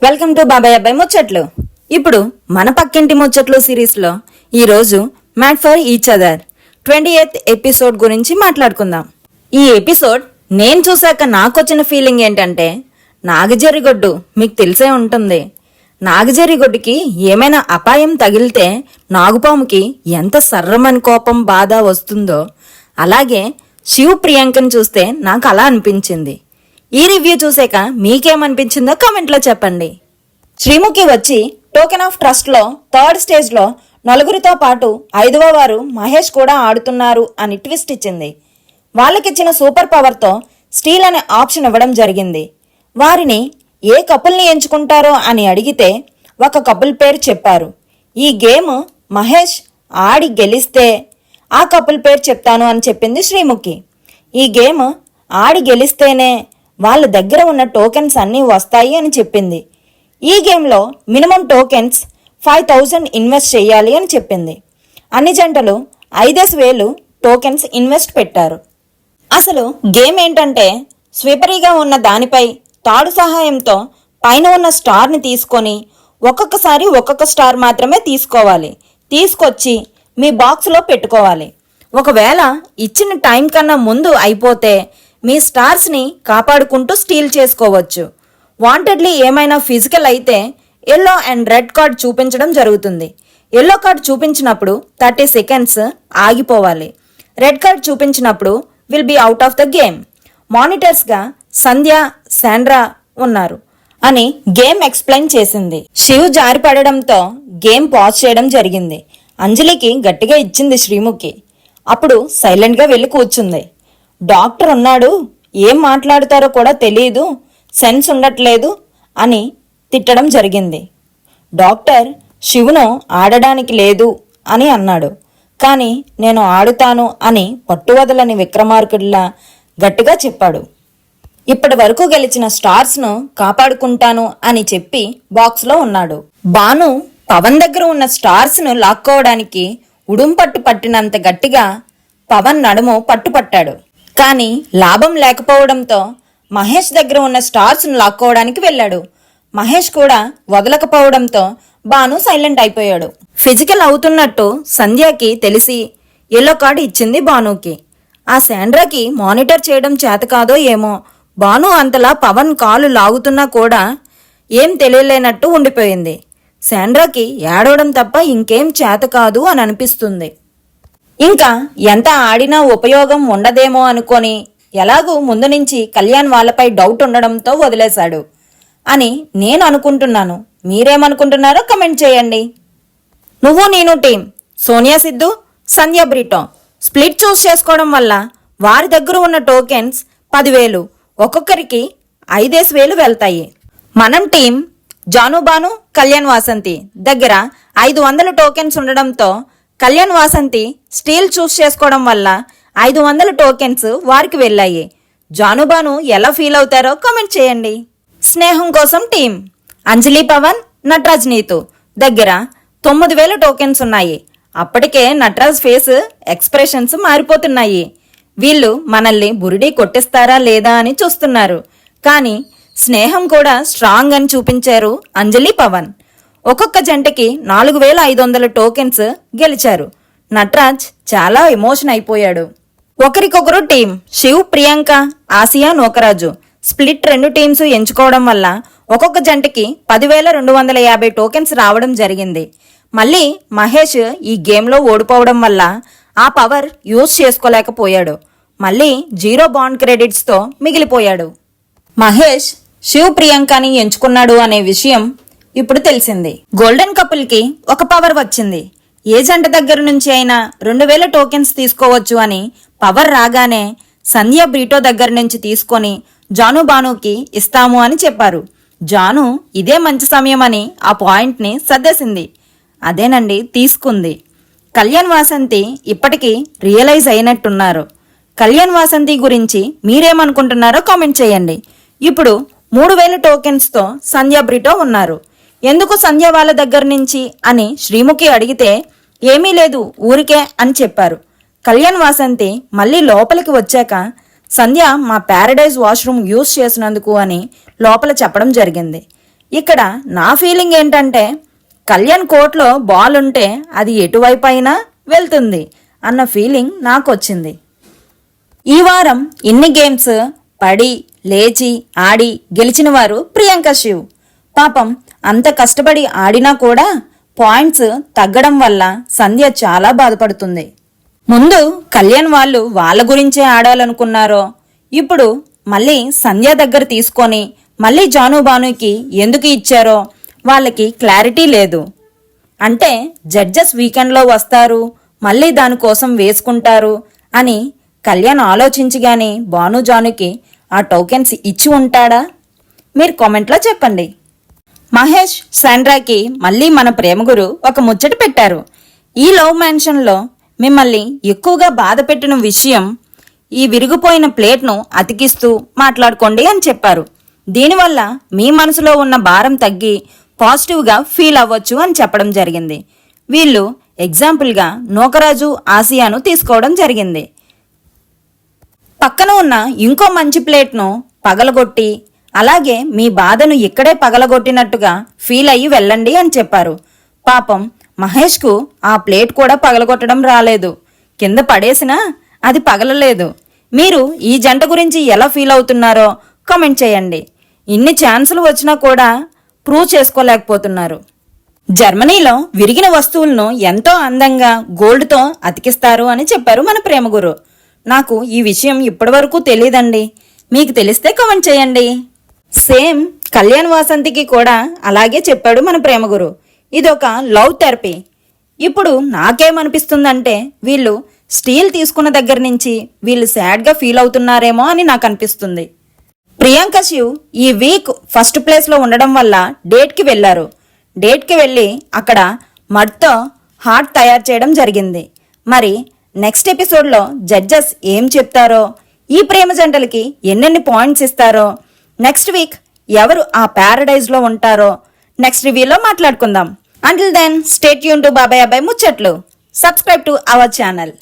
Welcome to Babai Abbayi ముచ్చట్లు. ఇప్పుడు మన పక్కింటి ముచ్చట్లు సిరీస్లో ఈరోజు made for each other 28th episode గురించి మాట్లాడుకుందాం. ఈ ఎపిసోడ్ నేను చూశాక నాకొచ్చిన ఫీలింగ్ ఏంటంటే, నాగజరిగొడ్డు మీకు తెలిసే ఉంటుంది. నాగజరిగొడ్డుకి ఏమైనా అపాయం తగిలితే నాగుపాముకి ఎంత సర్రమని కోపం బాధ వస్తుందో, అలాగే శివ్ ప్రియాంకను చూస్తే నాకు అలా అనిపించింది. ఈ రివ్యూ చూసాక మీకేమనిపించిందో కామెంట్లో చెప్పండి. శ్రీముఖి వచ్చి టోకెన్ ఆఫ్ ట్రస్ట్లో 3rd స్టేజ్లో నలుగురితో పాటు 5వ వారు మహేష్ కూడా ఆడుతున్నారు అని ట్విస్ట్ ఇచ్చింది. వాళ్ళకిచ్చిన సూపర్ పవర్తో స్టీల్ అనే ఆప్షన్ ఇవ్వడం జరిగింది. వారిని ఏ కపుల్ని ఎంచుకుంటారో అని అడిగితే ఒక కపుల్ పేరు చెప్పారు. ఈ గేమ్ మహేష్ ఆడి గెలిస్తే ఆ కపుల్ పేరు చెప్తాను అని చెప్పింది శ్రీముఖి. ఈ గేమ్ ఆడి గెలిస్తేనే వాళ్ళ దగ్గర ఉన్న టోకెన్స్ అన్నీ వస్తాయి అని చెప్పింది. ఈ గేమ్లో మినిమం టోకెన్స్ 5000 ఇన్వెస్ట్ చేయాలి అని చెప్పింది. అన్ని జంటలు 5,000 టోకెన్స్ ఇన్వెస్ట్ పెట్టారు. అసలు గేమ్ ఏంటంటే, స్వీపరీగా ఉన్న దానిపై తాడు సహాయంతో పైన ఉన్న స్టార్ని తీసుకొని ఒక్కొక్కసారి ఒక్కొక్క స్టార్ మాత్రమే తీసుకోవాలి. తీసుకొచ్చి మీ బాక్స్లో పెట్టుకోవాలి. ఒకవేళ ఇచ్చిన టైం కన్నా ముందు అయిపోతే మీ స్టార్స్ని కాపాడుకుంటూ స్టీల్ చేసుకోవచ్చు. వాంటెడ్లీ ఏమైనా ఫిజికల్ అయితే ఎల్లో అండ్ రెడ్ కార్డ్ చూపించడం జరుగుతుంది. ఎల్లో కార్డ్ చూపించినప్పుడు 30 సెకండ్స్ ఆగిపోవాలి. రెడ్ కార్డ్ చూపించినప్పుడు will be out of the game. మానిటర్స్గా సంధ్య, శాండ్రా ఉన్నారు అని గేమ్ ఎక్స్ప్లెయిన్ చేసింది. శివ్ జారిపడడంతో గేమ్ పాజ్ చేయడం జరిగింది. అంజలికి గట్టిగా ఇచ్చింది శ్రీముఖి. అప్పుడు సైలెంట్గా వెళ్ళి కూర్చుంది. డాక్టర్ ఉన్నాడు, ఏం మాట్లాడతారో కూడా తెలియదు, సెన్స్ ఉండట్లేదు అని తిట్టడం జరిగింది. డాక్టర్ శివును ఆడడానికి లేదు అని అన్నాడు. కానీ నేను ఆడుతాను అని పట్టువదలని విక్రమార్కుడిలా గట్టిగా చెప్పాడు. ఇప్పటి వరకు గెలిచిన స్టార్స్ను కాపాడుకుంటాను అని చెప్పి బాక్స్లో ఉన్నాడు. భాను పవన్ దగ్గర ఉన్న స్టార్స్ను లాక్కోవడానికి ఉడుంపట్టు పట్టినంత గట్టిగా పవన్ నడుము పట్టుపట్టాడు. కానీ లాభం లేకపోవడంతో మహేష్ దగ్గర ఉన్న స్టార్స్ను లాక్కోవడానికి వెళ్ళాడు. మహేష్ కూడా వదలకపోవడంతో భాను సైలెంట్ అయిపోయాడు. ఫిజికల్ అవుతున్నట్టు సంధ్యకి తెలిసి ఎల్లో కార్డు ఇచ్చింది భానుకి. ఆ శాండ్రాకి మానిటర్ చేయడం చేత కాదో ఏమో, భాను అంతలా పవన్ కాలు లాగుతున్నా కూడా ఏం తెలియలేనట్టు ఉండిపోయింది. శాండ్రాకి ఏడవడం తప్ప ఇంకేం చేత కాదు అని అనిపిస్తుంది. ఇంకా ఎంత ఆడినా ఉపయోగం ఉండదేమో అనుకొని ఎలాగూ ముందు నుంచి కళ్యాణ్ వాళ్ళపై డౌట్ ఉండడంతో వదిలేశాడు అని నేను అనుకుంటున్నాను. మీరేమనుకుంటున్నారో కమెంట్ చేయండి. నువ్వు నేను టీం సోనియా సిద్ధు, సంధ్య బ్రిటో స్ప్లిట్ చూస్ చేసుకోవడం వల్ల వారి దగ్గర ఉన్న టోకెన్స్ 10,000, ఒక్కొక్కరికి 5,000 వెళ్తాయి. మనం టీం జానుబాను, కళ్యాణ్ వాసంతి దగ్గర 500 టోకెన్స్ ఉండడంతో కళ్యాణ్ వాసంతి స్టీల్ చూస్ చేసుకోవడం వల్ల 500 టోకెన్స్ వారికి వెళ్ళాయి. జానుబాను ఎలా ఫీల్ అవుతారో కామెంట్ చేయండి. స్నేహం కోసం టీం అంజలి, పవన్, నటరాజ్, నీతు దగ్గర 9,000 టోకెన్స్ ఉన్నాయి. అప్పటికే నటరాజ్ ఫేస్ ఎక్స్ప్రెషన్స్ మారిపోతున్నాయి. వీళ్ళు మనల్ని బురిడి కొట్టిస్తారా లేదా అని చూస్తున్నారు. కానీ స్నేహం కూడా స్ట్రాంగ్ అని చూపించారు అంజలి, పవన్. ఒక్కొక్క జంటకి 4,500 టోకెన్స్ గెలిచారు. నటరాజ్ చాలా ఎమోషన్ అయిపోయాడు. ఒకరికొకరు team Shiv, Priyanka, Asia, Nokaraju split 2 teams ఎంచుకోవడం వల్ల ఒక్కొక్క జంటకి 10,250 టోకెన్స్ రావడం జరిగింది. మళ్ళీ మహేష్ ఈ గేమ్లో ఓడిపోవడం వల్ల ఆ పవర్ యూజ్ చేసుకోలేకపోయాడు. మళ్ళీ 0 బాండ్ క్రెడిట్స్తో మిగిలిపోయాడు. మహేష్ శివ్, ప్రియాంకని ఎంచుకున్నాడు అనే విషయం ఇప్పుడు తెలిసింది. గోల్డెన్ కపుల్ కి ఒక పవర్ వచ్చింది. ఏ జంట దగ్గర నుంచి అయినా 2,000 టోకెన్స్ తీసుకోవచ్చు అని పవర్ రాగానే సంధ్య బ్రీటో దగ్గర నుంచి తీసుకొని జాను, బానుకి ఇస్తాము అని చెప్పారు. జాను ఇదే మంచి సమయం అని ఆ పాయింట్ని సర్దేసింది. అదేనండి తీసుకుంది. కళ్యాణ్ వాసంతి ఇప్పటికీ రియలైజ్ అయినట్టున్నారు. కళ్యాణ్ వాసంతి గురించి మీరేమనుకుంటున్నారో కామెంట్ చేయండి. ఇప్పుడు 3,000 టోకెన్స్తో సంధ్య బ్రిటో ఉన్నారు. ఎందుకు సంధ్య వాళ్ళ దగ్గర నుంచి అని శ్రీముఖి అడిగితే ఏమీ లేదు ఊరికే అని చెప్పారు. కళ్యాణ్ వాసంతి మళ్ళీ లోపలికి వచ్చాక సంధ్య మా ప్యారడైజ్ వాష్రూమ్ యూజ్ చేసినందుకు అని లోపల చెప్పడం జరిగింది. ఇక్కడ నా ఫీలింగ్ ఏంటంటే కళ్యాణ్ కోర్టులో బాల్ ఉంటే అది ఎటువైపు అయినా వెళ్తుంది అన్న ఫీలింగ్ నాకు వచ్చింది. ఈ వారం ఇన్ని గేమ్స్ పడి లేచి ఆడి గెలిచిన వారు ప్రియాంక శివ్. పాపం అంత కష్టపడి ఆడినా కూడా పాయింట్స్ తగ్గడం వల్ల సంధ్య చాలా బాధపడుతుంది. ముందు కళ్యాణ్ వాళ్ళు వాళ్ళ గురించే ఆడాలనుకున్నారో ఇప్పుడు మళ్ళీ సంధ్య దగ్గర తీసుకొని మళ్ళీ జాను బానుకి ఎందుకు ఇచ్చారో వాళ్ళకి క్లారిటీ లేదు. అంటే జడ్జెస్ వీకెండ్లో వస్తారు, మళ్ళీ దానికోసం వేసుకుంటారు అని కళ్యాణ్ ఆలోచించి గాని బాను జానుకి ఆ టోకెన్స్ ఇచ్చి ఉంటాడా? మీరు కామెంట్లో చెప్పండి. మహేష్ శాండ్రాకి మళ్ళీ మన ప్రేమగురు ఒక ముచ్చట పెట్టారు. ఈ లవ్ మ్యాన్షన్లో మిమ్మల్ని ఎక్కువగా బాధ పెట్టిన విషయం ఈ విరిగిపోయిన ప్లేట్ను అతికిస్తూ మాట్లాడుకోండి అని చెప్పారు. దీనివల్ల మీ మనసులో ఉన్న భారం తగ్గి పాజిటివ్గా ఫీల్ అవ్వచ్చు అని చెప్పడం జరిగింది. వీళ్ళు ఎగ్జాంపుల్గా నూకరాజు ఆసియాను తీసుకోవడం జరిగింది. పక్కన ఉన్న ఇంకో మంచి ప్లేట్ను పగలగొట్టి అలాగే మీ బాధను ఇక్కడే పగలగొట్టినట్టుగా ఫీల్ అయ్యి వెళ్ళండి అని చెప్పారు. పాపం మహేష్కు ఆ ప్లేట్ కూడా పగలగొట్టడం రాలేదు. కింద పడేసినా అది పగలలేదు. మీరు ఈ జంట గురించి ఎలా ఫీల్ అవుతున్నారో కామెంట్ చేయండి. ఇన్ని ఛాన్సులు వచ్చినా కూడా ప్రూవ్ చేసుకోలేకపోతున్నారు. జర్మనీలో విరిగిన వస్తువులను ఎంతో అందంగా గోల్డ్తో అతికిస్తారు అని చెప్పారు మన ప్రేమగురు. నాకు ఈ విషయం ఇప్పటివరకు తెలియదండి. మీకు తెలిస్తే కామెంట్ చేయండి. సేమ్ కళ్యాణ్ వాసంతికి కూడా అలాగే చెప్పాడు మన ప్రేమగురు. ఇదొక లవ్ థెరపీ. ఇప్పుడు నాకేమనిపిస్తుందంటే వీళ్ళు స్టీల్ తీసుకున్న దగ్గర నుంచి వీళ్ళు సాడ్గా ఫీల్ అవుతున్నారేమో అని నాకు అనిపిస్తుంది. ప్రియాంక శివ్ ఈ వీక్ ఫస్ట్ ప్లేస్లో ఉండడం వల్ల డేట్కి వెళ్ళారు. డేట్కి వెళ్ళి అక్కడ మడ్తో హార్ట్ తయారు చేయడం జరిగింది. మరి నెక్స్ట్ ఎపిసోడ్లో జడ్జెస్ ఏం చెప్తారో, ఈ ప్రేమ జంటలకి ఎన్నెన్ని పాయింట్స్ ఇస్తారో, నెక్స్ట్ వీక్ ఎవరు ఆ ప్యారడైజ్లో ఉంటారో నెక్స్ట్ రివ్యూలో మాట్లాడుకుందాం. Until then stay tuned to Babai Abbayi Muchatlu. Subscribe to our channel.